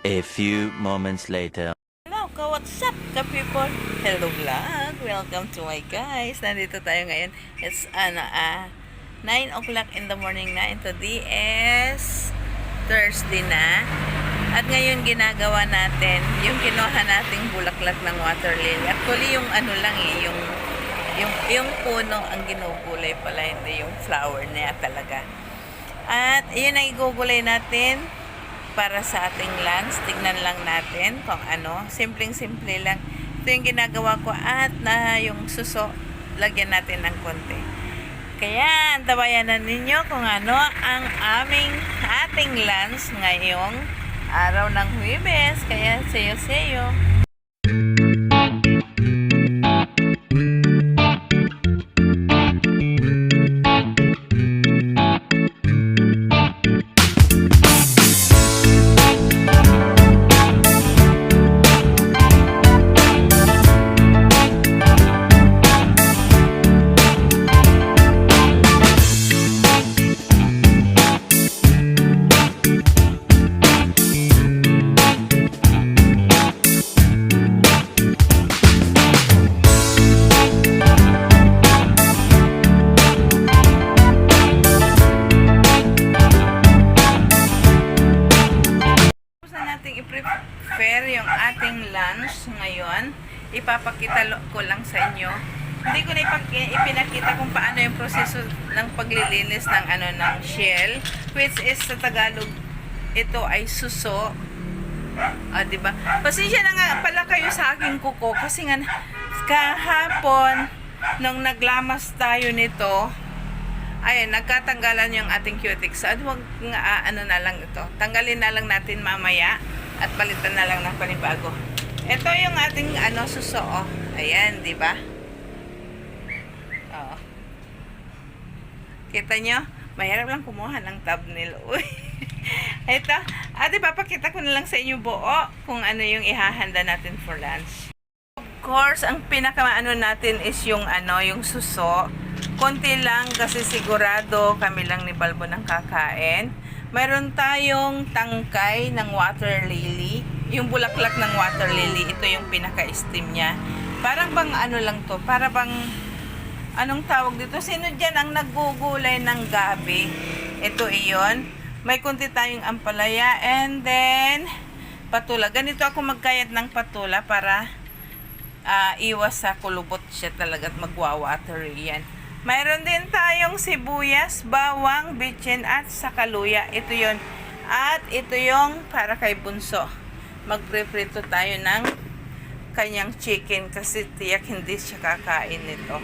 A few moments later. Hello, what's up, people? Hello vlog. Welcome to my guys. Nandito tayo ngayon. It's 9 o'clock in the morning na. Ito is Thursday na. At ngayon ginagawa natin yung kinuha nating bulaklak ng water lily. Actually yung ano lang yung puno ang ginugulay pala, hindi yung flower niya talaga. At yun ang igugulay natin para sa ating lunch. Tignan lang natin kung ano. Simpleng-simple lang. Ito yung ginagawa ko at na yung suso, lagyan natin ng konti. Kaya, antabayanan ninyo kung ano ang ating lunch ngayong araw ng Huwebes. Kaya, sayo-sayo. I-prepare yung ating lunch ngayon. Ipapakita ko lang sa inyo. Hindi ko na ipinakita kung paano yung proseso ng paglilinis ng ng shell, which is sa Tagalog ito ay suso. Diba? Pasensya na nga pala kayo sa aking kuko kasi nga kahapon nung naglamas tayo nito, ayun, nagkatanggalan yung ating cuticles. At huwag nga, na lang ito. Tanggalin na lang natin mamaya at palitan na lang ng panibago. Ito yung ating suso. Ayan, di ba? Oh. Kita nyo? Mahirap lang kumuha ng thumbnail. Uy. Ito. Papakita ko na lang sa inyo buo kung ano yung ihahanda natin for lunch. Of course, ang pinaka natin is yung yung suso. Konti lang kasi sigurado kami lang ni Balbo ng kakain. Mayroon tayong tangkay ng water lily. Yung bulaklak ng water lily, ito yung pinaka-steam niya. Parang bang lang to? Para bang, anong tawag dito? Sino dyan ang naggugulay ng gabi? Ito iyon. May konti tayong ampalaya and then patula. Ganito ako magkayat ng patula para iwas sa kulubot siya talaga at magwa-water yan. Mayroon din tayong sibuyas, bawang, bitchin at sakaluya. Ito yon. At ito yung para kay Bunso. Magpreprito tayo ng kanyang chicken kasi tiyak hindi siya kakain nito.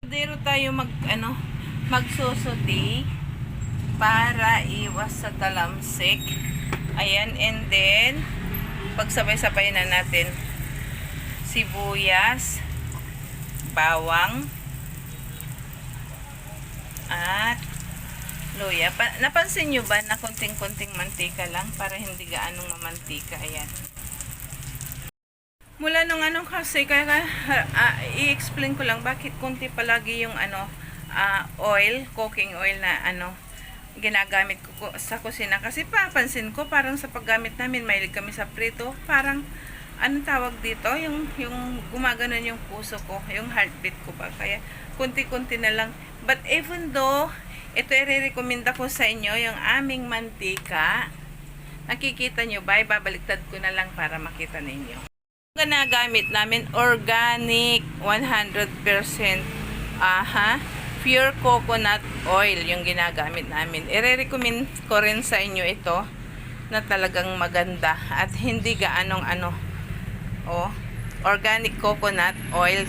Dito tayo magsusuti para iwas sa talamsik. Ayan, and then pagsabay-sabay na natin sibuyas, bawang at luya. Napansin nyo ba na konting-konting mantika lang para hindi gaanong mamantika? Ayan. Mula nung kasi kaya i-explain ko lang bakit konti palagi yung oil, cooking oil na ginagamit ko sa kusina. Kasi papansin ko parang sa paggamit namin mahilig kami sa prito, parang anong tawag dito? Yung gumaganon yung puso ko, yung heartbeat ko ba? Kaya, kunti-kunti na lang. But even though, ito i-recommenda ko sa inyo, yung aming mantika. Nakikita nyo ba? Ibabaliktad ko na lang para makita ninyo. Yung ginagamit namin, organic, 100%, pure coconut oil yung ginagamit namin. I-recommend ko rin sa inyo ito, na talagang maganda at hindi gaanong organic coconut oil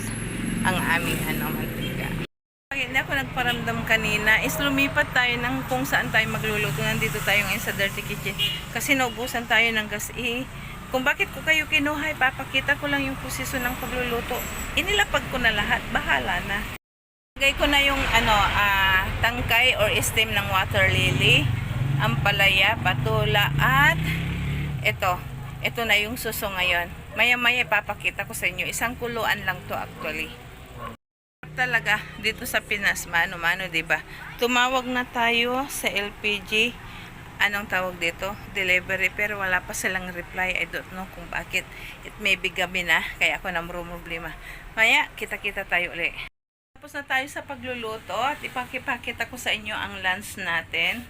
ang aming mantika. Bakit na ako nagparamdam kanina is lumipat tayo ng kung saan tayo magluluto. Nandito tayo ngayon sa dirty kitchen kasi naubusan tayo ng gas. Kung bakit ko kayo kinuha, papakita ko lang yung posisyon ng pagluluto. Inilapag ko na lahat, bahala na. Lagay ko na yung tangkay or steam ng water lily, ampalaya, patula at ito na yung suso ngayon. Maya-maya ipapakita ko sa inyo. Isang kuluan lang to actually. Talaga dito sa Pinas, mano-mano, 'di ba? Tumawag na tayo sa LPG anong tawag dito, delivery, pero wala pa silang reply. I don't know kung bakit. It may be gabi na, kaya ako na problema. Maya, kita-kita tayo ulit. Tapos na tayo sa pagluluto at ipakipakita ko sa inyo ang lunch natin.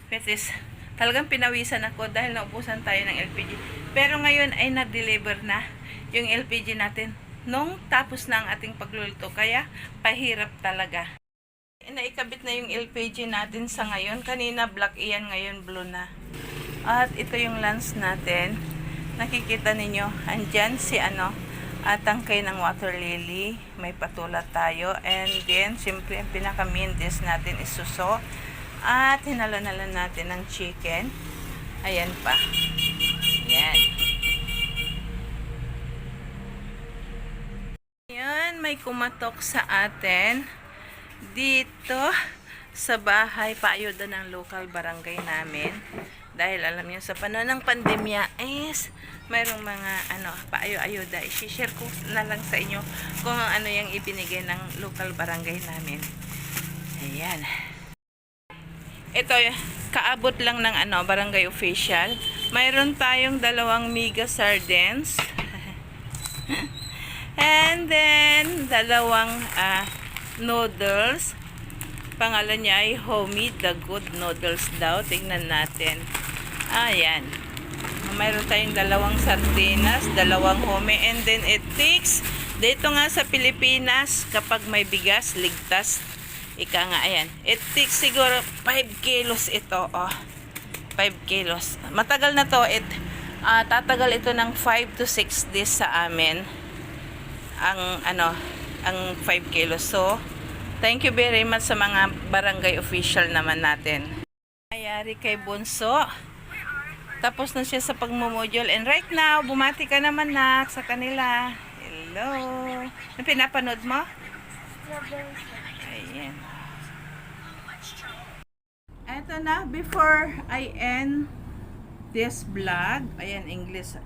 Which is, talagang pinawisan ako dahil naubusan tayo ng LPG. Pero ngayon ay na-deliver na yung LPG natin nung tapos na ang ating pagluluto. Kaya, pahirap talaga. Naikabit na yung LPG natin sa ngayon. Kanina black iyan, ngayon blue na. At ito yung lunch natin. Nakikita ninyo, andyan si tangkay ng water lily. May patula tayo. And then, siyempre, ang pinaka-main dish natin is suso. At hinalo-nalo natin ng chicken. Ayan pa. Ayan. Ayan, may kumatok sa atin dito sa bahay, paayuda ng local barangay namin. Dahil alam niyo sa panahon ng pandemya is mayroong mga paayo-ayuda. I-share ko na lang sa inyo kung ano yung ibinigay ng local barangay namin. Ayan. Ito, kaabot lang ng barangay official. Mayroon tayong 2 mega sardines. And then 2 noodles. Pangalan niya ay Homie the Good Noodles daw. Tingnan natin. Ayan. Mayroon tayong 2 sardinas, 2 homie, and then it takes, dito nga sa Pilipinas, kapag may bigas, ligtas. Ika nga, ayan. It takes siguro 5 kilos ito. 5 kilos. Matagal na to. Tatagal ito ng 5 to 6 days sa amin. Ang 5 kilos. So, thank you very much sa mga barangay official naman natin. Ayari kay Bunso. Tapos na siya sa pagmumodule. And right now, bumati ka naman sa kanila. Hello. Ano pinapanood mo? Ayan. Eto na, before I end this vlog, ayan, English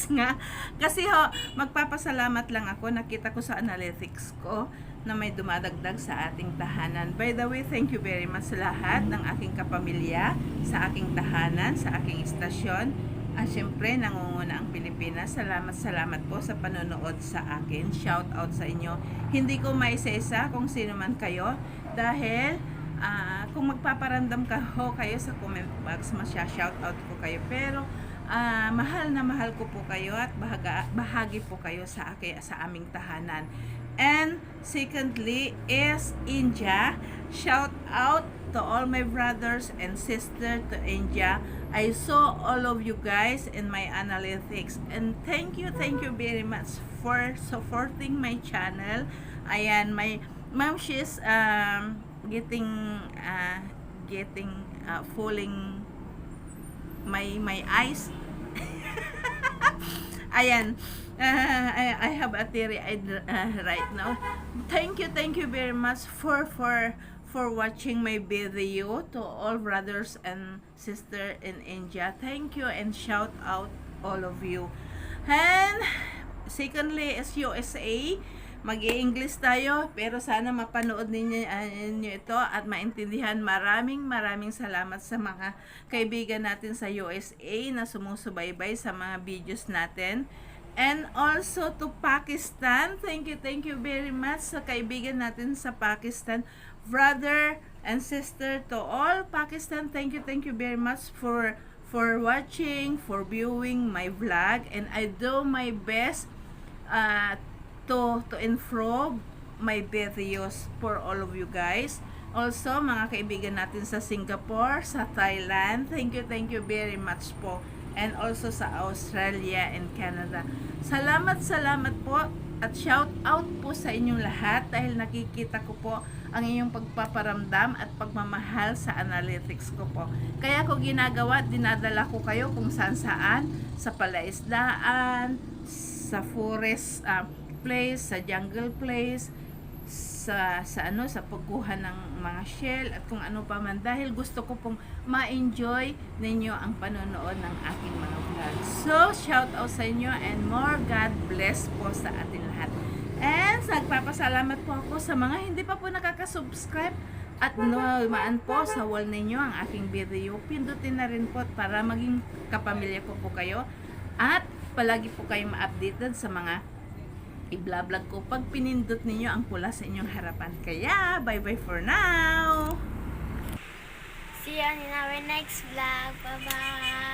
nga. Kasi magpapasalamat lang ako. Nakita ko sa analytics ko na may dumadagdag sa ating tahanan. By the way, thank you very much sa lahat ng aking kapamilya, sa aking tahanan, sa aking istasyon. At syempre, nangunguna ang Pilipinas. Salamat po sa panonood sa akin. Shout out sa inyo. Hindi ko maisesa kung sino man kayo. Dahil, kung magpaparamdam kayo sa comment box, masya-shout out ko kayo. Pero, mahal na mahal ko po kayo at bahagi po kayo sa aming tahanan. And secondly is India. Shout out to all my brothers and sisters to India. I saw all of you guys in my analytics, and thank you very much for supporting my channel. Ayan, my mom, she's fooling my eyes. Ayan. I have a teary-eyed right now. Thank you very much for watching my video to all brothers and sisters in India. Thank you and shout out all of you. And secondly is USA. Mag-i-English tayo, pero sana mapanood ninyo ito at maintindihan. Maraming salamat sa mga kaibigan natin sa USA na sumusubaybay sa mga videos natin. And also to Pakistan, thank you very much sa kaibigan natin sa Pakistan, brother and sister to all Pakistan. Thank you very much for watching, for viewing my vlog, and I do my best to improve my videos for all of you guys. Also, mga kaibigan natin sa Singapore, sa Thailand, thank you very much po. And also sa Australia and Canada. Salamat po at shout out po sa inyong lahat dahil nakikita ko po ang inyong pagpaparamdam at pagmamahal sa analytics ko po. Kaya ko ginagawa, dinadala ko kayo kung saan sa palaisdaan, sa forest place, sa jungle place, sa pagkuha ng mga shell at kung ano pa man, dahil gusto ko pong ma-enjoy ninyo ang panonood ng aking mga vlog. So, shout out sa inyo and more God bless po sa ating lahat. And nagpapasalamat po ako sa mga hindi pa po nakaka-subscribe. At maan po sa wall ninyo ang aking video. Pindutin na rin po para maging kapamilya ko po kayo. At palagi po kayong ma-updated sa mga i-vlog ko pag pinindot ninyo ang pula sa inyong harapan. Kaya, bye-bye for now! See you in our next vlog. Bye-bye!